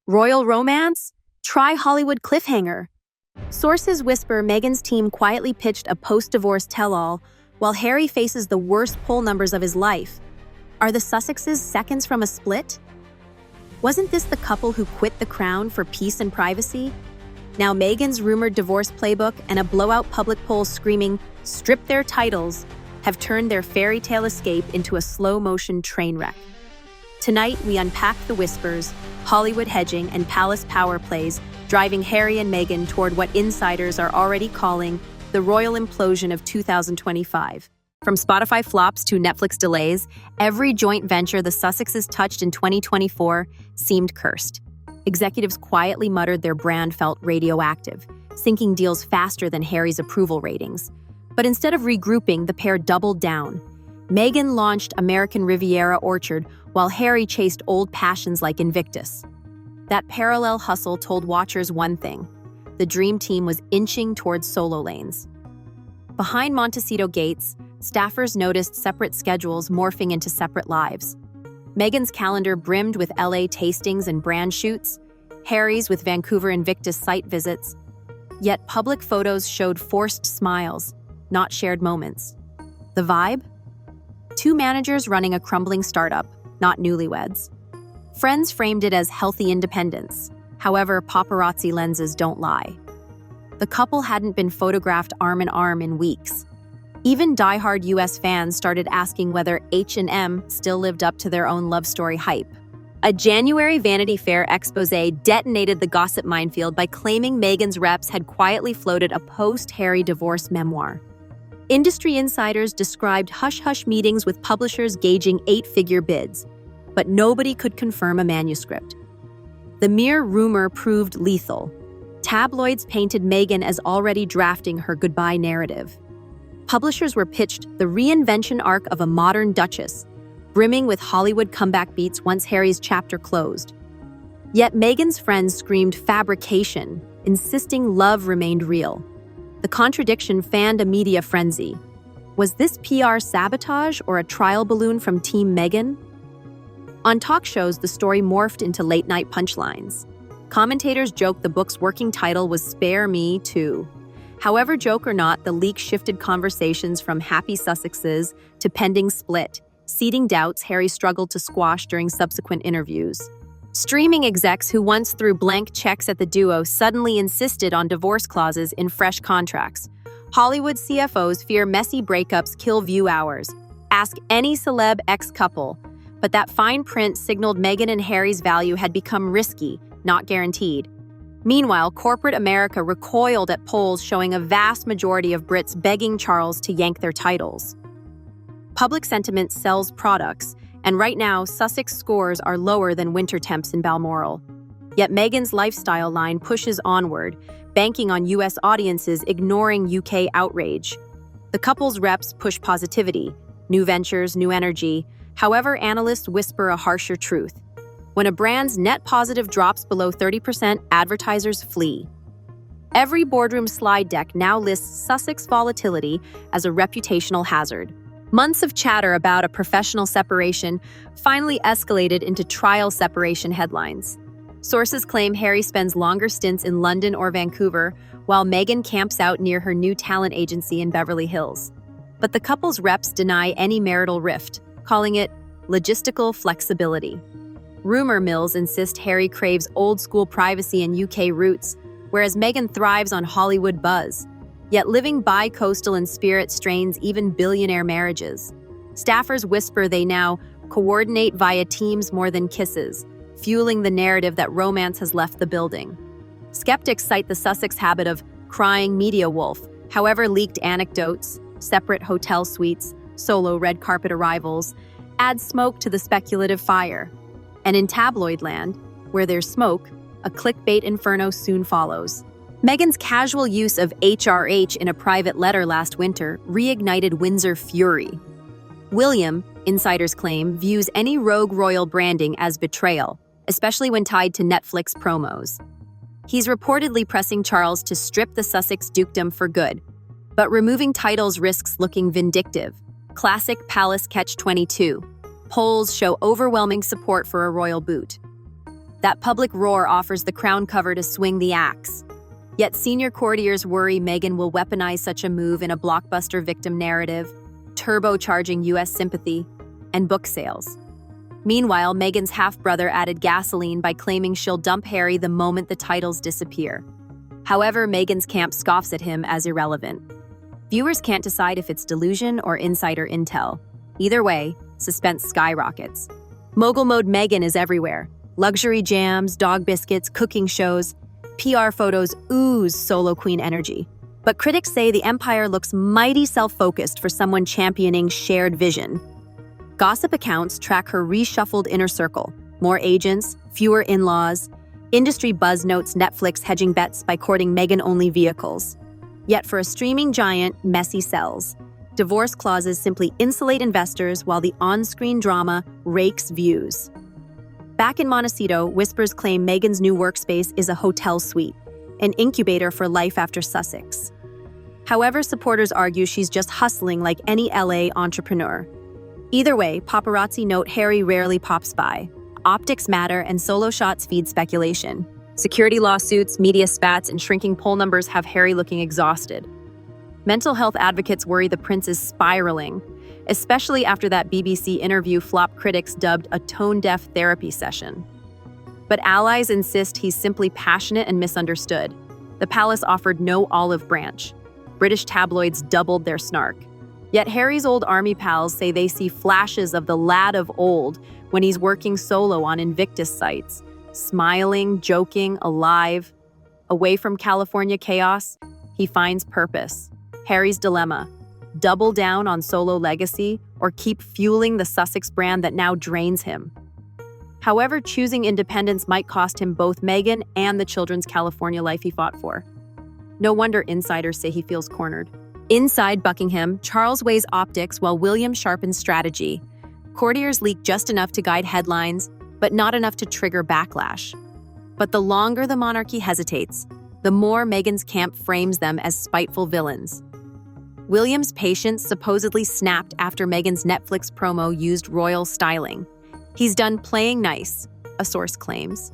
Royal romance? Try Hollywood cliffhanger. Sources whisper Meghan's team quietly pitched a post-divorce tell-all while Harry faces the worst poll numbers of his life. Are the Sussexes seconds from a split? Wasn't this the couple who quit the crown for peace and privacy? Now Meghan's rumored divorce playbook and a blowout public poll screaming, "Strip their titles," have turned their fairy tale escape into a slow-motion train wreck. Tonight, we unpack the whispers, Hollywood hedging, and palace power plays, driving Harry and Meghan toward what insiders are already calling the royal implosion of 2025. From Spotify flops to Netflix delays, every joint venture the Sussexes touched in 2024 seemed cursed. Executives quietly muttered their brand felt radioactive, sinking deals faster than Harry's approval ratings. But instead of regrouping, the pair doubled down. Meghan launched American Riviera Orchard, while Harry chased old passions like Invictus. That parallel hustle told watchers one thing: the dream team was inching towards solo lanes. Behind Montecito gates, staffers noticed separate schedules morphing into separate lives. Meghan's calendar brimmed with LA tastings and brand shoots, Harry's with Vancouver Invictus site visits. Yet public photos showed forced smiles, not shared moments. The vibe? Two managers running a crumbling startup, not newlyweds. Friends framed it as healthy independence. However, paparazzi lenses don't lie. The couple hadn't been photographed arm in arm in weeks. Even diehard US fans started asking whether H&M still lived up to their own love story hype. A January Vanity Fair exposé detonated the gossip minefield by claiming Meghan's reps had quietly floated a post-Harry divorce memoir. Industry insiders described hush-hush meetings with publishers gauging 8-figure bids, but nobody could confirm a manuscript. The mere rumor proved lethal. Tabloids painted Meghan as already drafting her goodbye narrative. Publishers were pitched the reinvention arc of a modern duchess, brimming with Hollywood comeback beats once Harry's chapter closed. Yet Meghan's friends screamed fabrication, insisting love remained real. The contradiction fanned a media frenzy. Was this PR sabotage or a trial balloon from Team Meghan? On talk shows, the story morphed into late-night punchlines. Commentators joked the book's working title was Spare Me Too. However, joke or not, the leak shifted conversations from happy Sussexes to pending split, seeding doubts Harry struggled to squash during subsequent interviews. Streaming execs who once threw blank checks at the duo suddenly insisted on divorce clauses in fresh contracts. Hollywood CFOs fear messy breakups kill view hours. Ask any celeb ex-couple. But that fine print signaled Meghan and Harry's value had become risky, not guaranteed. Meanwhile, corporate America recoiled at polls showing a vast majority of Brits begging Charles to yank their titles. Public sentiment sells products, and right now, Sussex scores are lower than winter temps in Balmoral. Yet Meghan's lifestyle line pushes onward, banking on US audiences ignoring UK outrage. The couple's reps push positivity, new ventures, new energy. However, analysts whisper a harsher truth. When a brand's net positive drops below 30%, advertisers flee. Every boardroom slide deck now lists Sussex volatility as a reputational hazard. Months of chatter about a professional separation finally escalated into trial separation headlines. Sources claim Harry spends longer stints in London or Vancouver, while Meghan camps out near her new talent agency in Beverly Hills. But the couple's reps deny any marital rift, calling it logistical flexibility. Rumor mills insist Harry craves old-school privacy and UK roots, whereas Meghan thrives on Hollywood buzz. Yet living bi-coastal in spirit strains even billionaire marriages. Staffers whisper they now coordinate via Teams more than kisses, fueling the narrative that romance has left the building. Skeptics cite the Sussex habit of crying media wolf. However, leaked anecdotes, separate hotel suites, solo red carpet arrivals, add smoke to the speculative fire. And in tabloid land, where there's smoke, a clickbait inferno soon follows. Meghan's casual use of HRH in a private letter last winter reignited Windsor fury. William, insiders claim, views any rogue royal branding as betrayal, especially when tied to Netflix promos. He's reportedly pressing Charles to strip the Sussex dukedom for good, but removing titles risks looking vindictive. Classic palace catch-22. Polls show overwhelming support for a royal boot. That public roar offers the crown cover to swing the axe. Yet senior courtiers worry Meghan will weaponize such a move in a blockbuster victim narrative, turbocharging U.S. sympathy and book sales. Meanwhile, Meghan's half-brother added gasoline by claiming she'll dump Harry the moment the titles disappear. However, Meghan's camp scoffs at him as irrelevant. Viewers can't decide if it's delusion or insider intel. Either way, suspense skyrockets. Mogul mode Meghan is everywhere. Luxury jams, dog biscuits, cooking shows, PR photos ooze solo queen energy. But critics say the empire looks mighty self-focused for someone championing shared vision. Gossip accounts track her reshuffled inner circle. More agents, fewer in-laws. Industry buzz notes Netflix hedging bets by courting Meghan-only vehicles. Yet for a streaming giant, messy sells. Divorce clauses simply insulate investors while the on-screen drama rakes views. Back in Montecito, whispers claim Meghan's new workspace is a hotel suite, an incubator for life after Sussex. However, supporters argue she's just hustling like any LA entrepreneur. Either way, paparazzi note Harry rarely pops by. Optics matter and solo shots feed speculation. Security lawsuits, media spats, and shrinking poll numbers have Harry looking exhausted. Mental health advocates worry the prince is spiraling, especially after that BBC interview flop critics dubbed a tone-deaf therapy session. But allies insist he's simply passionate and misunderstood. The palace offered no olive branch. British tabloids doubled their snark. Yet Harry's old army pals say they see flashes of the lad of old when he's working solo on Invictus sites, smiling, joking, alive. Away from California chaos, he finds purpose. Harry's dilemma: double down on solo legacy or keep fueling the Sussex brand that now drains him. However, choosing independence might cost him both Meghan and the children's California life he fought for. No wonder insiders say he feels cornered. Inside Buckingham, Charles weighs optics while William sharpens strategy. Courtiers leak just enough to guide headlines, but not enough to trigger backlash. But the longer the monarchy hesitates, the more Meghan's camp frames them as spiteful villains. William's patience supposedly snapped after Meghan's Netflix promo used royal styling. He's done playing nice, a source claims.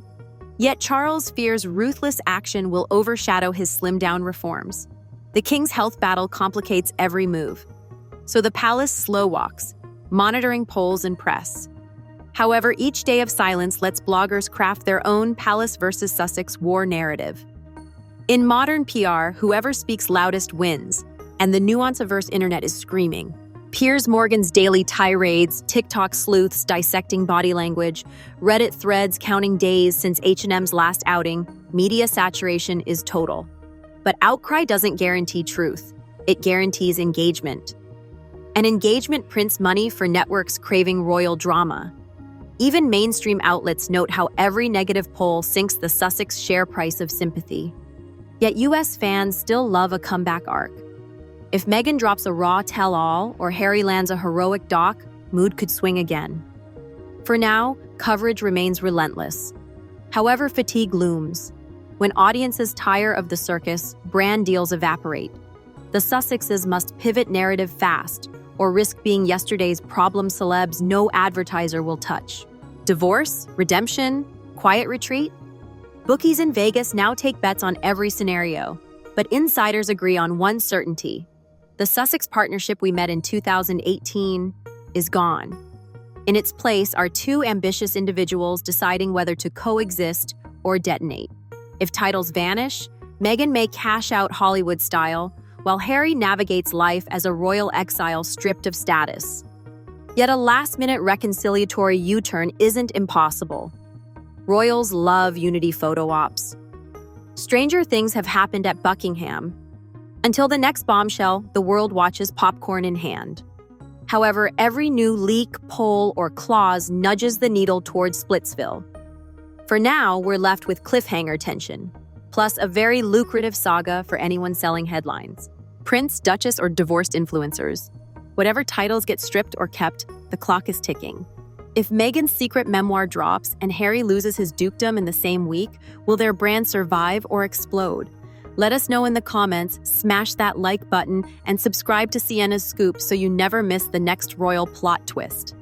Yet Charles fears ruthless action will overshadow his slimmed-down reforms. The king's health battle complicates every move. So the palace slow walks, monitoring polls and press. However, each day of silence lets bloggers craft their own Palace versus Sussex war narrative. In modern PR, whoever speaks loudest wins, and the nuance-averse internet is screaming. Piers Morgan's daily tirades, TikTok sleuths dissecting body language, Reddit threads counting days since H&M's last outing, media saturation is total. But outcry doesn't guarantee truth. It guarantees engagement. And engagement prints money for networks craving royal drama. Even mainstream outlets note how every negative poll sinks the Sussex share price of sympathy. Yet US fans still love a comeback arc. If Meghan drops a raw tell-all or Harry lands a heroic doc, mood could swing again. For now, coverage remains relentless. However, fatigue looms. When audiences tire of the circus, brand deals evaporate. The Sussexes must pivot narrative fast, or risk being yesterday's problem celebs no advertiser will touch. Divorce? Redemption? Quiet retreat? Bookies in Vegas now take bets on every scenario, but insiders agree on one certainty. The Sussex partnership we met in 2018 is gone. In its place are two ambitious individuals deciding whether to coexist or detonate. If titles vanish, Meghan may cash out Hollywood style, while Harry navigates life as a royal exile stripped of status. Yet a last-minute reconciliatory U-turn isn't impossible. Royals love unity photo ops. Stranger things have happened at Buckingham. Until the next bombshell, the world watches popcorn in hand. However, every new leak, poll, or clause nudges the needle towards Splitsville. For now, we're left with cliffhanger tension, plus a very lucrative saga for anyone selling headlines. Prince, Duchess, or divorced influencers. Whatever titles get stripped or kept, the clock is ticking. If Meghan's secret memoir drops and Harry loses his dukedom in the same week, will their brand survive or explode? Let us know in the comments, smash that like button, and subscribe to Sienna's Scoop so you never miss the next royal plot twist.